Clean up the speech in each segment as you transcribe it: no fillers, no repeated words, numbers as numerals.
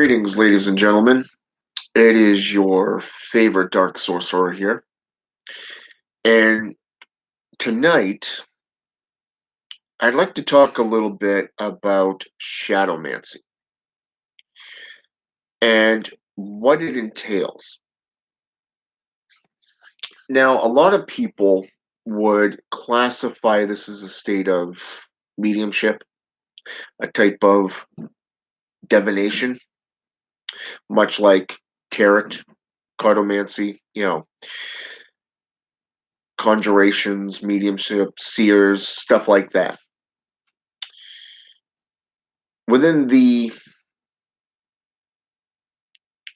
Greetings, ladies and gentlemen. It is your favorite dark sorcerer here. And tonight, I'd like to talk a little bit about Shadowmancy and what it entails. Now, a lot of people would classify this as a state of mediumship, a type of divination, much like tarot, cartomancy, conjurations, mediumship, seers, stuff like that. Within the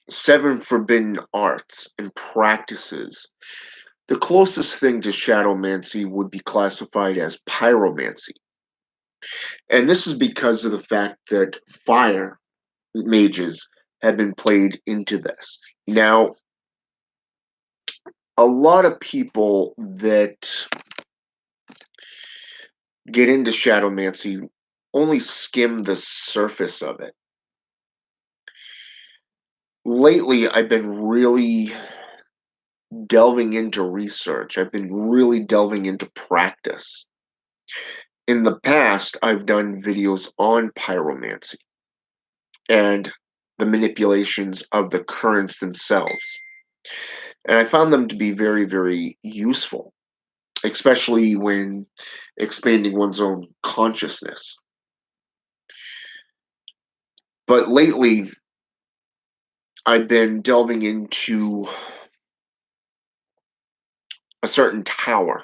seven forbidden arts and practices, the closest thing to shadowmancy would be classified as pyromancy. And this is because of the fact that fire mages have been played into this. Now, a lot of people that get into shadowmancy only skim the surface of it. Lately, I've been really delving into research. I've been really delving into practice. In the past, I've done videos on pyromancy and the manipulations of the currents themselves. And I found them to be very, very useful, especially when expanding one's own consciousness. But lately, I've been delving into a certain tower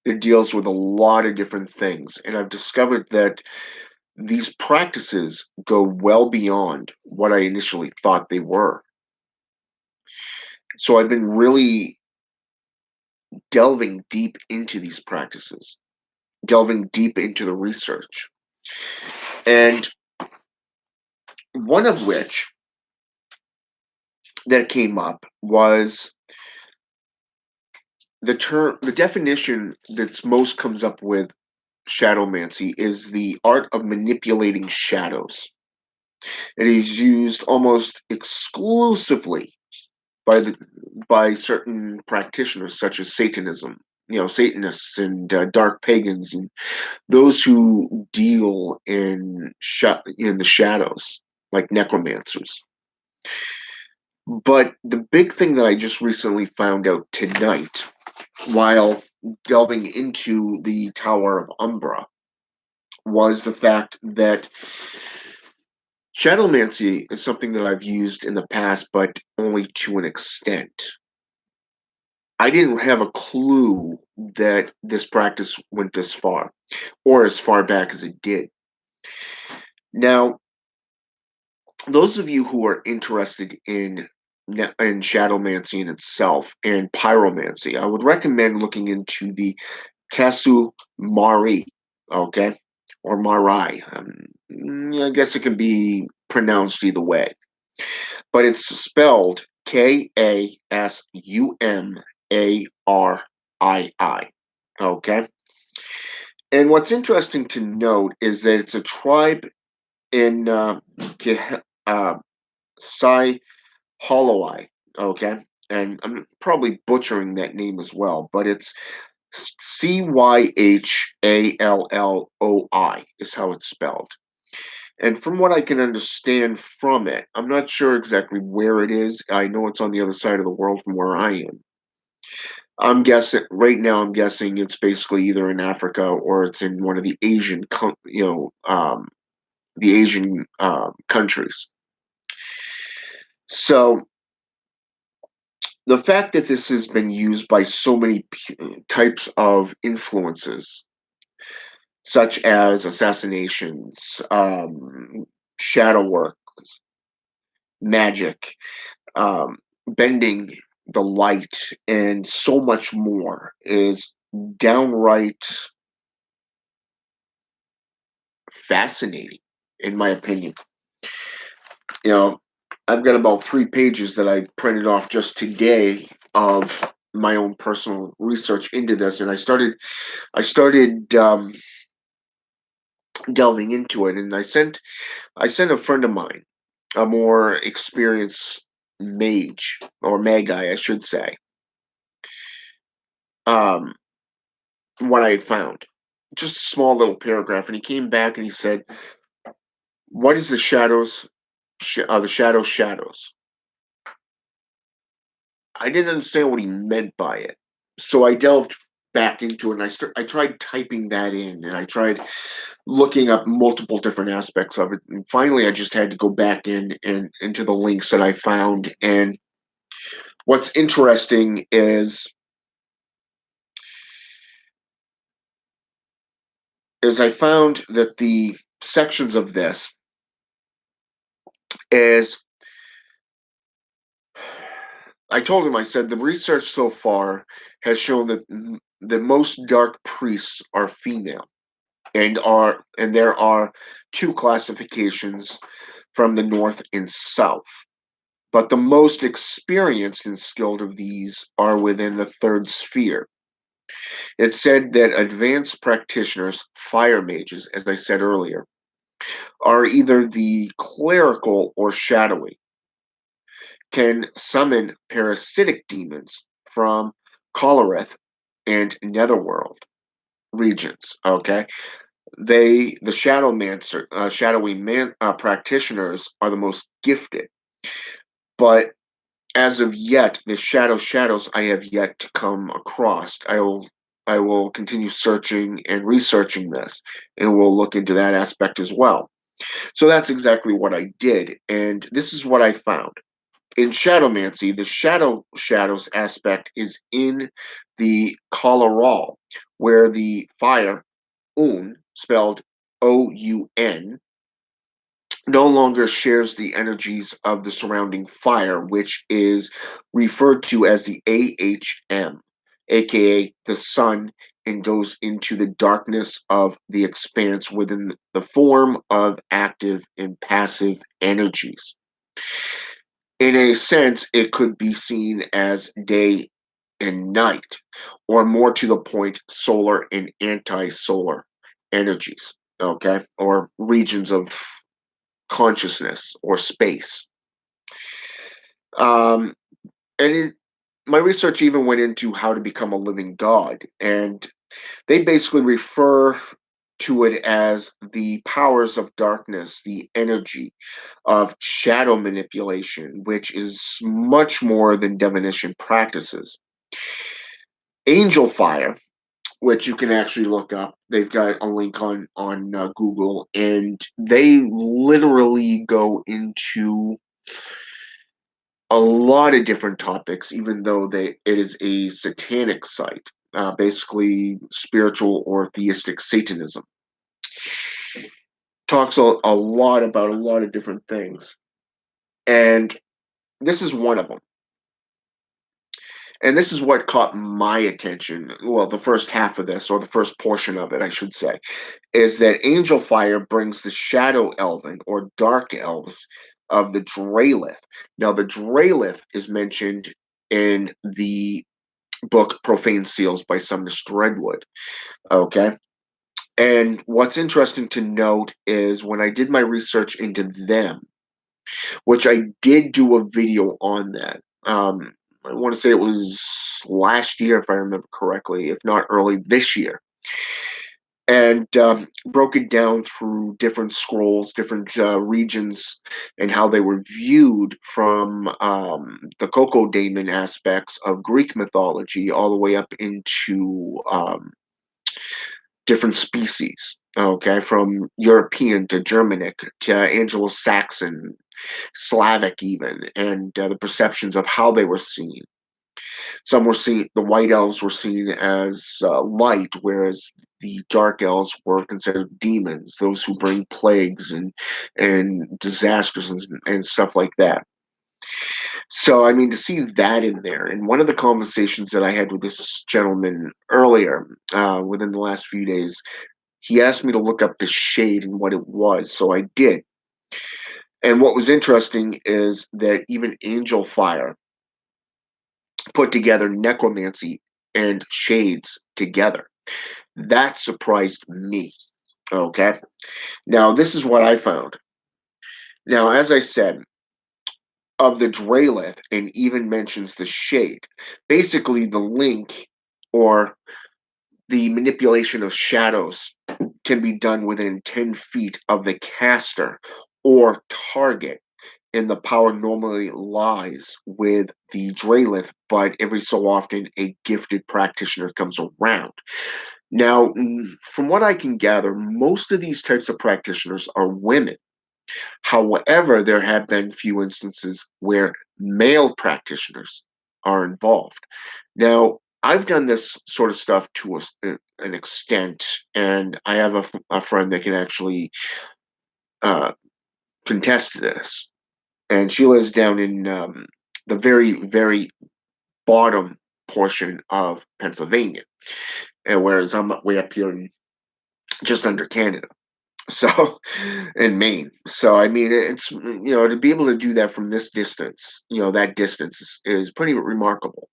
that deals with a lot of different things. And I've discovered that these practices go well beyond what I initially thought they were. So I've been really delving deep into these practices, delving deep into the research. And one of which that came up was the definition that's most comes up with shadowmancy is the art of manipulating shadows. It is used almost exclusively by the by certain practitioners such as Satanism, Satanists and dark pagans and those who deal in the shadows, like necromancers. But the big thing that I just recently found out tonight, while delving into the Tower of Umbra, was the fact that shadowmancy is something that I've used in the past, but only to an extent. I didn't have a clue that this practice went this far, or as far back as it did. Now, those of you who are interested in shadowmancy in itself and pyromancy, I would recommend looking into the Kasu Mari, okay, or Marai. I guess it can be pronounced either way, but it's spelled Kasumari. Okay, and what's interesting to note is that it's a tribe in Sai Holloway, okay? And I'm probably butchering that name as well, but it's Chyhalloi is how it's spelled. And from what I can understand from it, I'm not sure exactly where it is. I know it's on the other side of the world from where I am. I'm guessing right now. I'm guessing it's basically either in Africa or it's in one of the Asian countries. So the fact that this has been used by so many types of influences, such as assassinations, shadow work, magic, bending the light, and so much more, is downright fascinating, in my opinion. You know, I've got about 3 pages that I printed off just today of my own personal research into this, and I started delving into it, and I sent a friend of mine a more experienced mage, or magi, I should say, um, what I had found. Just a small little paragraph, and he came back and he said, "What is the shadows? The shadows." I didn't understand what he meant by it, so I delved back into it, and I tried typing that in, and I tried looking up multiple different aspects of it, and finally I just had to go back in and into the links that I found. And what's interesting is I found that the sections of this is, I told him, I said, the research so far has shown that the most dark priests are female, and there are two classifications from the north and south. But the most experienced and skilled of these are within the third sphere. It said that advanced practitioners, fire mages, as I said earlier, are either the clerical or shadowy, can summon parasitic demons from Coloreth and Netherworld regions. Okay, the Shadowmancer, shadowy practitioners are the most gifted, but as of yet, the shadows I have yet to come across. I will continue searching and researching this, and we'll look into that aspect as well. So that's exactly what I did, and this is what I found. In Shadowmancy, the shadows aspect is in the Kalaral, where the fire Un, spelled OUN, no longer shares the energies of the surrounding fire, which is referred to as the AHM, aka the sun, and goes into the darkness of the expanse within the form of active and passive energies. In a sense, it could be seen as day and night, or more to the point, solar and anti solar energies, okay, or regions of consciousness or space. Um, and my research even went into how to become a living god, and they basically refer to it as the powers of darkness, the energy of shadow manipulation, which is much more than divination practices. Angel fire, which you can actually look up. They've got a link on Google, and they literally go into a lot of different topics, even though it is a satanic site, basically spiritual or theistic Satanism. Talks a lot about a lot of different things, and this is one of them. And this is what caught my attention. Well, the first half of this, or the first portion of it, I should say, is that angel fire brings the shadow elven or dark elves of the Dralith. Now, the Dralith is mentioned in the book Profane Seals by Sumner Redwood. Okay. And what's interesting to note is when I did my research into them, which I did do a video on that. I want to say it was last year, if I remember correctly, if not early this year, and broke it down through different scrolls, different regions, and how they were viewed from the Coco Daemon aspects of Greek mythology all the way up into different species. Okay, from European to Germanic to Anglo-Saxon, Slavic, even, and the perceptions of how they were seen. Some were seen, the white elves were seen as light, whereas the dark elves were considered demons, those who bring plagues and disasters and stuff like that. So, I mean, to see that in there, and one of the conversations that I had with this gentleman earlier, within the last few days, he asked me to look up the shade and what it was, so I did. And what was interesting is that even Angel Fire put together necromancy and shades together. That surprised me. Okay. Now, this is what I found. Now, as I said, of the Dralith and even mentions the shade. Basically, the link or the manipulation of shadows can be done within 10 feet of the caster or target, and the power normally lies with the Dralith, but every so often a gifted practitioner comes around. Now, from what I can gather, most of these types of practitioners are women. However, there have been few instances where male practitioners are involved. Now, I've done this sort of stuff to an extent, and I have a friend that can actually uh, contest this. And she lives down in the very, very bottom portion of Pennsylvania, and whereas I'm way up here in just under Canada. So, in Maine. So, I mean, it's, to be able to do that from this distance, that distance is pretty remarkable.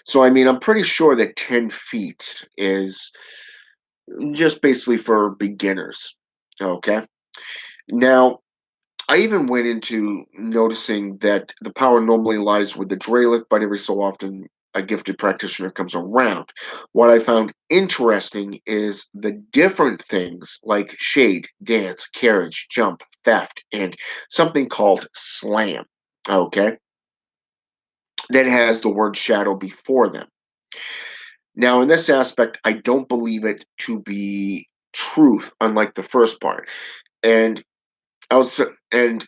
So, I mean, I'm pretty sure that 10 feet is just basically for beginners. Okay. Now, I even went into noticing that the power normally lies with the Dralith, but every so often a gifted practitioner comes around. What I found interesting is the different things like shade, dance, carriage, jump, theft, and something called slam. Okay, that has the word shadow before them. Now, in this aspect, I don't believe it to be truth, unlike the first part. And and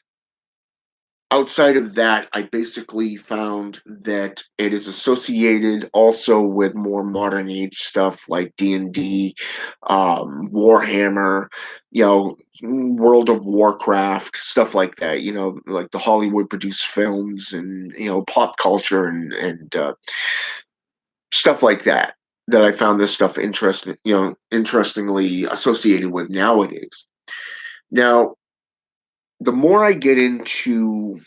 outside of that, I basically found that it is associated also with more modern age stuff like D&D, Warhammer, World of Warcraft, stuff like that. Like the Hollywood produced films and pop culture and stuff like that. That I found this stuff interesting, interestingly associated with nowadays. Now, the more I get into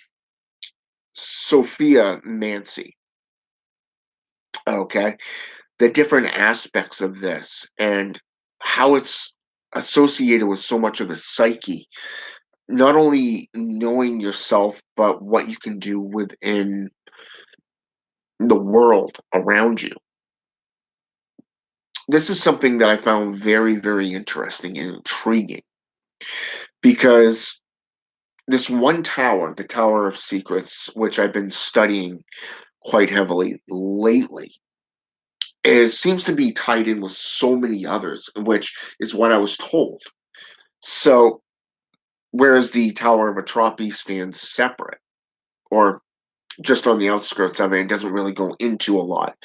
Sophia Mancy, okay, the different aspects of this and how it's associated with so much of the psyche, not only knowing yourself, but what you can do within the world around you. This is something that I found very, very interesting and intriguing because this one tower, the Tower of Secrets, which I've been studying quite heavily lately, seems to be tied in with so many others, which is what I was told. So, whereas the Tower of Atropi stands separate, or just on the outskirts of it, it doesn't really go into a lot.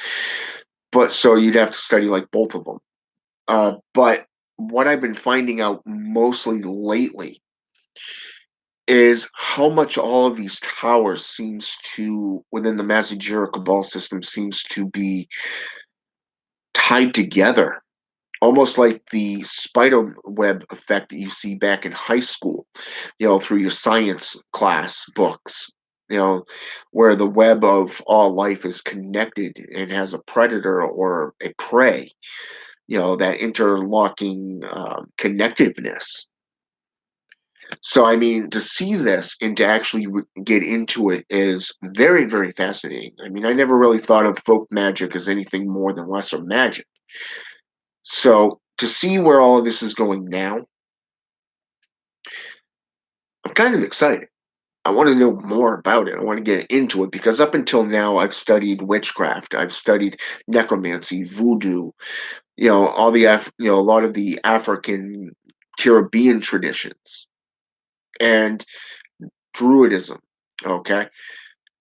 But so you'd have to study like both of them. But what I've been finding out mostly lately is how much all of these towers seems to, within the Mazajira Cabal system, seems to be tied together, almost like the spider web effect that you see back in high school, through your science class books, where the web of all life is connected and has a predator or a prey, that interlocking connectiveness. So, I mean, to see this and to actually get into it is very, very fascinating. I mean, I never really thought of folk magic as anything more than lesser magic. So, to see where all of this is going now, I'm kind of excited. I want to know more about it. I want to get into it because up until now, I've studied witchcraft, I've studied necromancy, voodoo, all the a lot of the African Caribbean traditions and Druidism. Okay,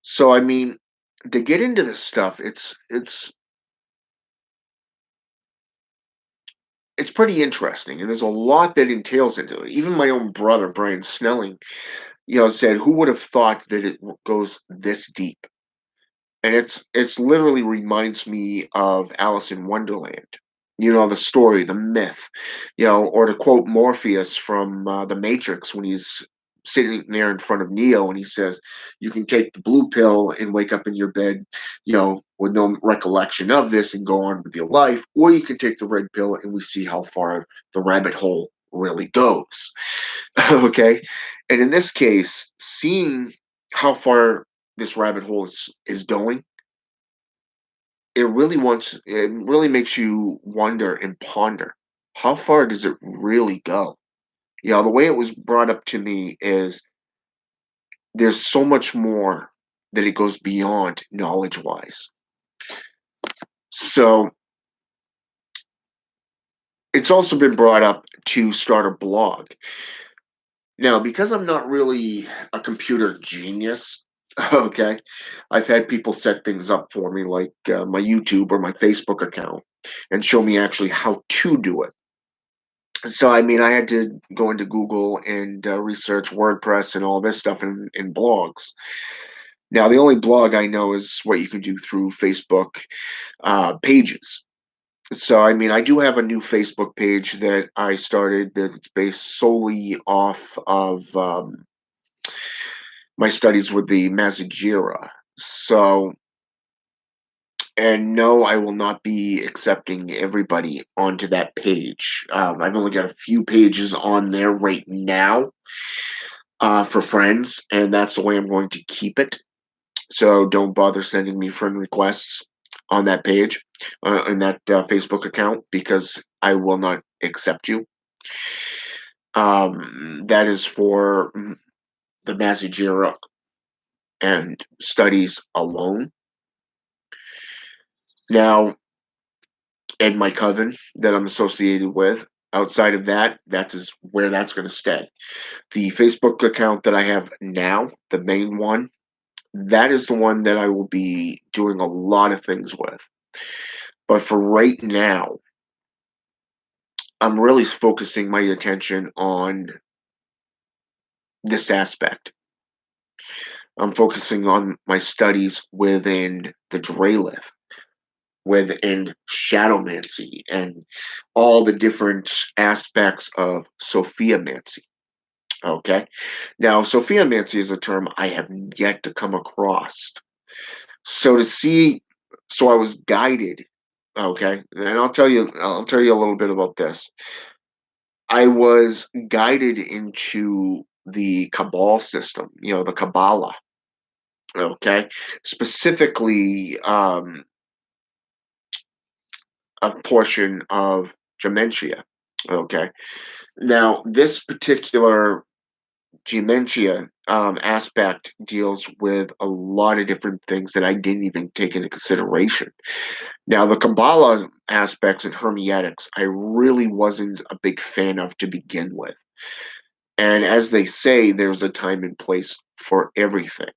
so I mean, to get into this stuff, it's pretty interesting, and there's a lot that entails into it. Even my own brother, Brian Snelling, said, "Who would have thought that it goes this deep?" And it's literally reminds me of Alice in Wonderland. The story, the myth, or to quote Morpheus from The Matrix when he's sitting there in front of Neo and he says, "You can take the blue pill and wake up in your bed, with no recollection of this and go on with your life, or you can take the red pill and we see how far the rabbit hole really goes. Okay. And in this case, seeing how far this rabbit hole is going, it really makes you wonder and ponder, how far does it really go? The way it was brought up to me is there's so much more that it goes beyond knowledge wise. So it's also been brought up to start a blog. Now, because I'm not really a computer genius, okay, I've had people set things up for me, like my YouTube or my Facebook account, and show me actually how to do it. So, I mean, I had to go into Google and research WordPress and all this stuff in blogs. Now, the only blog I know is what you can do through Facebook pages. So, I mean, I do have a new Facebook page that I started that's based solely off of my studies with the Mazajira. So, and no, I will not be accepting everybody onto that page. I've only got a few pages on there right now for friends, and that's the way I'm going to keep it. So don't bother sending me friend requests on that page, in that Facebook account, because I will not accept you. That is for the Mazajira and studies alone. Now, and my coven that I'm associated with. Outside of that, where that's going to stay. The Facebook account that I have now, the main one, that is the one that I will be doing a lot of things with. But for right now, I'm really focusing my attention on this aspect. I'm focusing on my studies within the Drelith, within Shadowmancy, and all the different aspects of Sophiamancy. Okay. Now, Sophiamancy is a term I have yet to come across. So to see, so I was guided. Okay, and I'll tell you a little bit about this. I was guided into the Cabal system, the Kabbalah. Okay, specifically a portion of Dementia. Okay, now this particular dementia aspect deals with a lot of different things that I didn't even take into consideration. Now, the Kabbalah aspects and Hermeneutics, I really wasn't a big fan of to begin with. And as they say, there's a time and place for everything.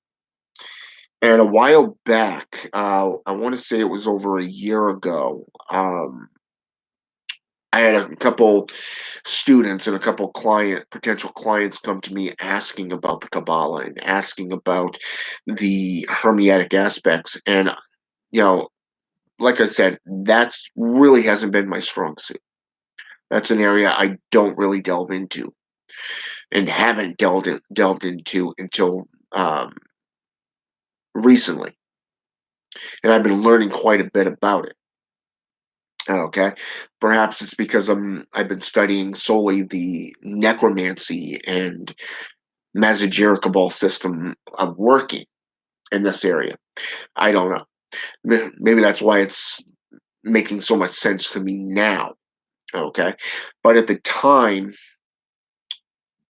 And a while back, I want to say it was over a year ago, I had a couple students and a couple potential clients come to me asking about the Kabbalah and asking about the Hermetic aspects. And, you know, like I said, that's really hasn't been my strong suit. That's an area I don't really delve into and haven't delved into until recently. And I've been learning quite a bit about it. Okay. Perhaps it's because I've been studying solely the necromancy and Mazagirikabal system of working in this area. I don't know. Maybe that's why it's making so much sense to me now. Okay. But at the time,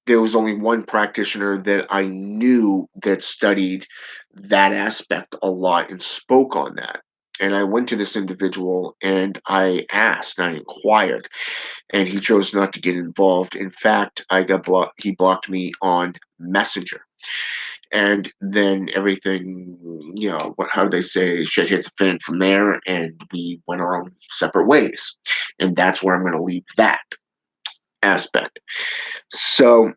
there was only one practitioner that I knew that studied that aspect a lot and spoke on that. And I went to this individual and I asked, I inquired, and he chose not to get involved. In fact, I got blocked. He blocked me on Messenger. And then everything, how do they say, shit hits the fan from there, and we went our own separate ways. And that's where I'm going to leave that aspect. So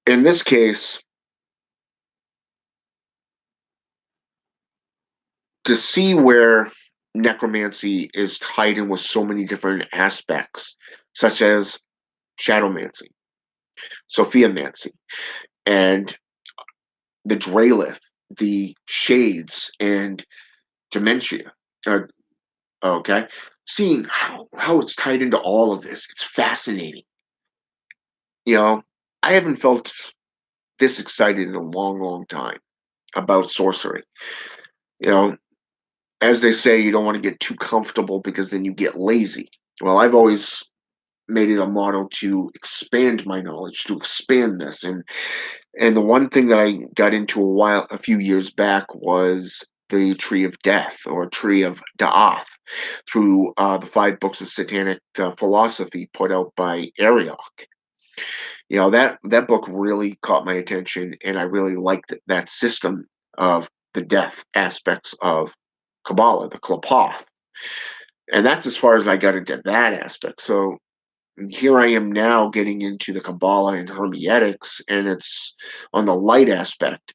in this case, to see where necromancy is tied in with so many different aspects, such as shadowmancy, sophiamancy, and the Drelith, the shades, and dementia. Uh, okay. seeing how it's tied into all of this, it's fascinating. You know, I haven't felt this excited in a long, long time about sorcery. You know, as they say, you don't want to get too comfortable because then you get lazy. Well, I've always made it a motto to expand my knowledge, to expand this. And the one thing that I got into a few years back was the Tree of Death or Tree of Da'ath through the five books of satanic philosophy put out by Ariok. You know, that book really caught my attention, and I really liked that system of the death aspects of Kabbalah, the Klapoth. And that's as far as I got into that aspect. So here I am now getting into the Kabbalah and Hermeetics, and it's on the light aspect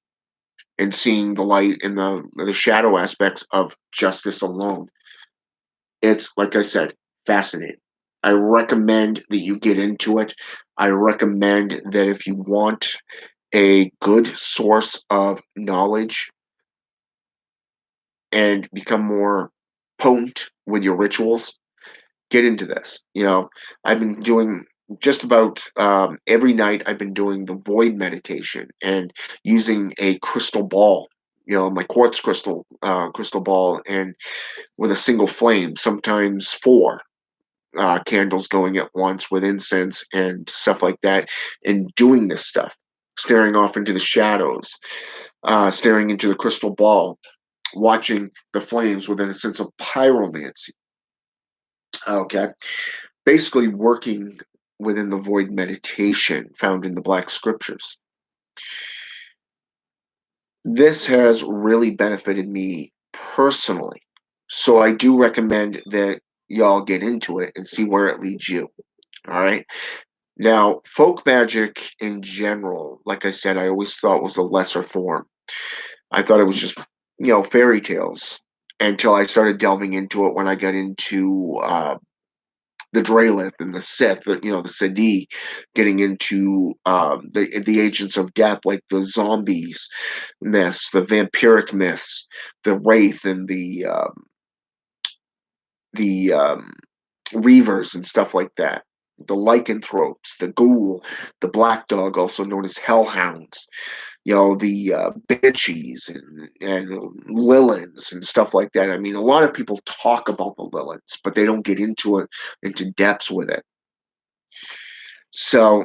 and seeing the light in the shadow aspects of justice alone. It's like I said, fascinating. I recommend that you get into it. I recommend that if you want a good source of knowledge and become more potent with your rituals, get into this. You know, I've been doing just about every night. I've been doing the void meditation and using a crystal ball. You know, my quartz crystal ball, and with a single flame, sometimes four candles going at once with incense and stuff like that, and doing this stuff, staring off into the shadows, staring into the crystal ball, watching the flames within a sense of pyromancy. Okay, basically working within the void meditation found in the Black Scriptures. This has really benefited me personally. So I do recommend that y'all get into it and see where it leads you. All right. Now, folk magic in general, like I said, I always thought was a lesser form. I thought it was just, fairy tales until I started delving into it when I got into the Dralith and the Sith, the Sadi, getting into the agents of death, like the zombies myths, the vampiric myths, the wraith, and the reavers and stuff like that. The lycanthropes, the ghoul, the black dog, also known as hellhounds. The banshees and lilins and stuff like that. I mean, a lot of people talk about the lilins, but they don't get into depths with it. So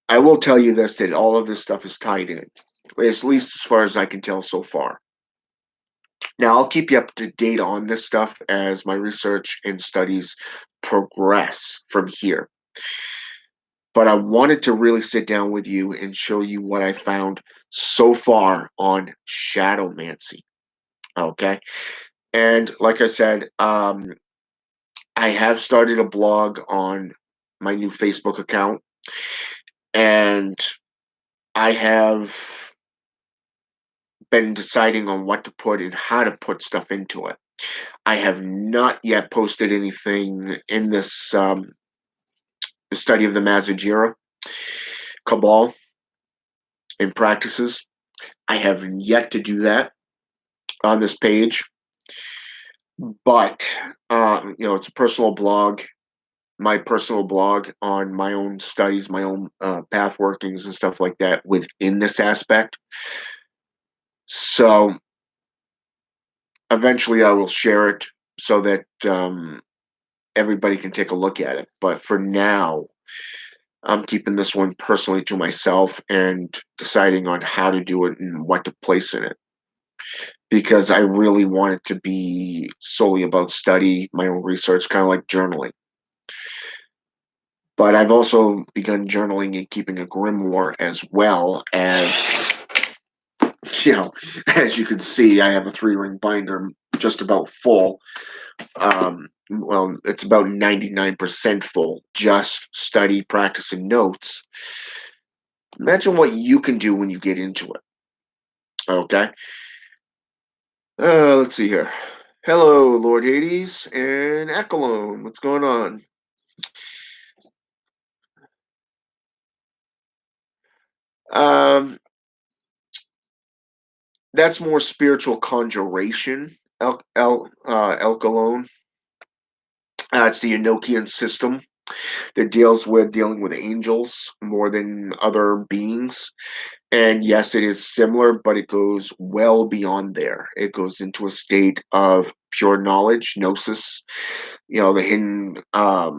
I will tell you this, that all of this stuff is tied in, at least as far as I can tell so far. Now, I'll keep you up to date on this stuff as my research and studies progress from here. But I wanted to really sit down with you and show you what I found so far on Shadowmancy. Okay. And like I said, I have started a blog on my new Facebook account, and I have been deciding on what to put and how to put stuff into it. I have not yet posted anything in this study of the Mazajira Cabal and practices. I have yet to do that on this page, but it's a personal blog, my personal blog on my own studies, my own path workings and stuff like that within this aspect. So eventually I will share it so that everybody can take a look at it. But for now, I'm keeping this one personally to myself and deciding on how to do it and what to place in it. Because I really want it to be solely about study, my own research, kind of like journaling. But I've also begun journaling and keeping a grimoire as well as, you know, as you can see, I have a 3-ring binder just about full. Well, it's about 99% full, just study, practice, and notes. Imagine what you can do when you get into it. Okay. Let's see here. Hello, Lord Hades and Akalone. What's going on? Um, that's more spiritual conjuration, Elkalone. It's the Enochian system that deals with dealing with angels more than other beings. And yes, it is similar, but it goes well beyond there. It goes into a state of pure knowledge, gnosis, the hidden, how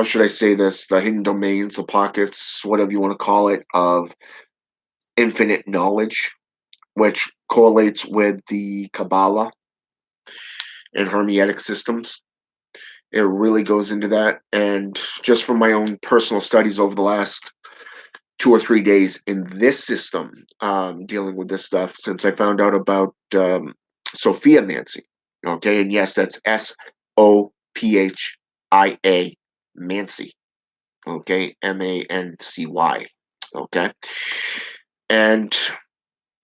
should I say this? The hidden domains, the pockets, whatever you want to call it, of infinite knowledge, which correlates with the Kabbalah and Hermetic systems. It really goes into that. And just from my own personal studies over the last 2 or 3 days in this system, dealing with this stuff, since I found out about Sophia Mancy. Okay. And yes, that's Sophia Mancy. Okay. Mancy. Okay. And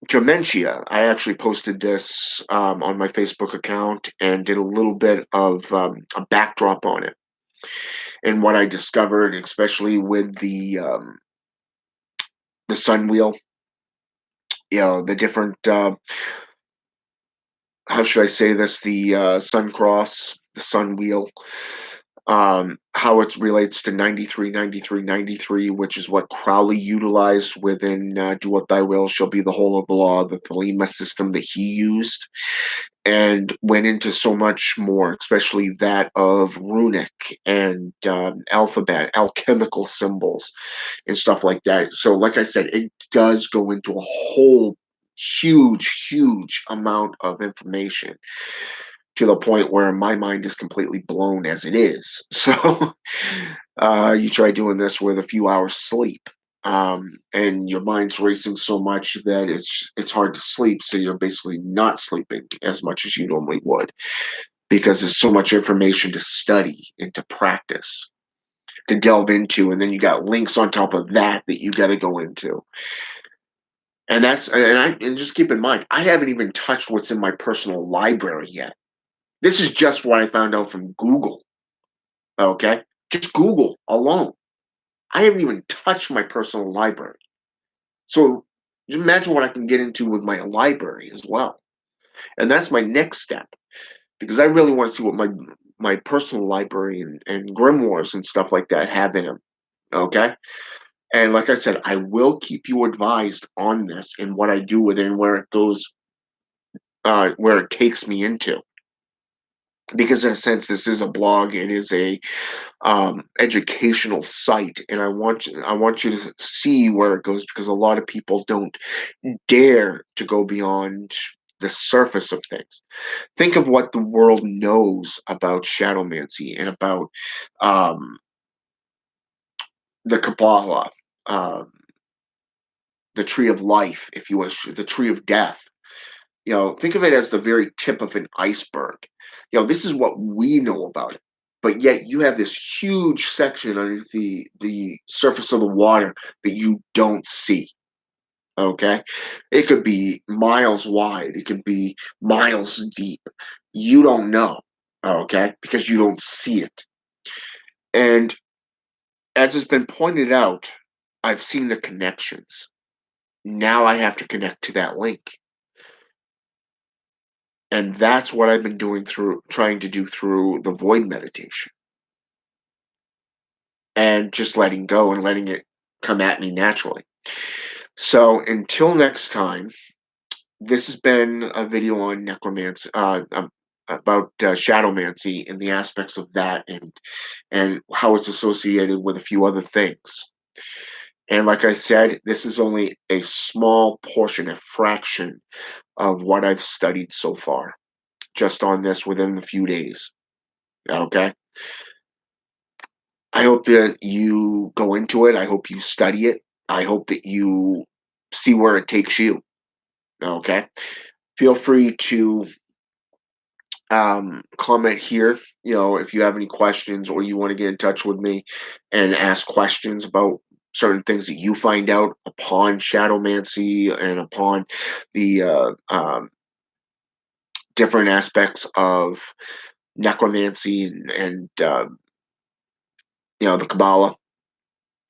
Dementia, I actually posted this on my Facebook account and did a little bit of a backdrop on it and what I discovered, especially with the sun wheel, the different how should I say this, the sun cross, the sun wheel, how it relates to 93, 93, 93, which is what Crowley utilized within Do What Thy Will Shall Be the Whole of the Law, the Thelema system that he used, and went into so much more, especially that of runic and alphabet, alchemical symbols, and stuff like that. So, like I said, it does go into a whole huge amount of information to the point where my mind is completely blown as it is. So, you try doing this with a few hours sleep. And your mind's racing so much that it's hard to sleep, so you're basically not sleeping as much as you normally would because there's so much information to study and to practice, to delve into, and then you got links on top of that that you got to go into. And just keep in mind, I haven't even touched what's in my personal library yet. This is just what I found out from Google. Okay, just Google alone. I haven't even touched my personal library. So just imagine what I can get into with my library as well. And that's my next step because I really want to see what my personal library and grimoires and stuff like that have in them. Okay. And like I said, I will keep you advised on this and what I do with it and where it goes, where it takes me into. Because in a sense, this is a blog. It is a educational site, and I want you to see where it goes because a lot of people don't dare to go beyond the surface of things. Think of what the world knows about Shadowmancy and about um, the Kabbalah, um, the Tree of Life, if you wish, the Tree of Death. Think of it as the very tip of an iceberg. This is what we know about it. But yet you have this huge section underneath the surface of the water that you don't see. Okay? It could be miles wide, it could be miles deep. You don't know, okay? Because you don't see it. And as has been pointed out, I've seen the connections. Now I have to connect to that link. And that's what I've been doing through trying to do through the void meditation and just letting go and letting it come at me naturally. So until next time, this has been a video on necromancy, about shadowmancy and the aspects of that, and how it's associated with a few other things. And like I said, this is only a small portion, a fraction of what I've studied so far, just on this within a few days. Okay. I hope that you go into it. I hope you study it. I hope that you see where it takes you. Okay. Feel free to comment here, if you have any questions or you want to get in touch with me and ask questions about certain things that you find out upon shadowmancy and upon the different aspects of necromancy and the Kabbalah,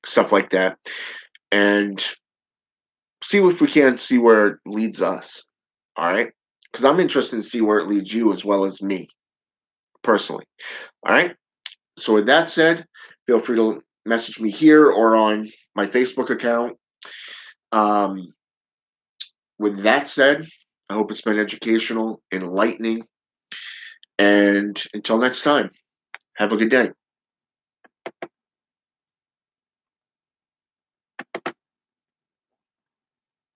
stuff like that. And see if we can see where it leads us. All right. Because I'm interested to see where it leads you as well as me. personally. All right. So with that said, feel free to message me here or on my Facebook account. Um, with that said, I hope it's been educational, enlightening, and until next time, have a good day.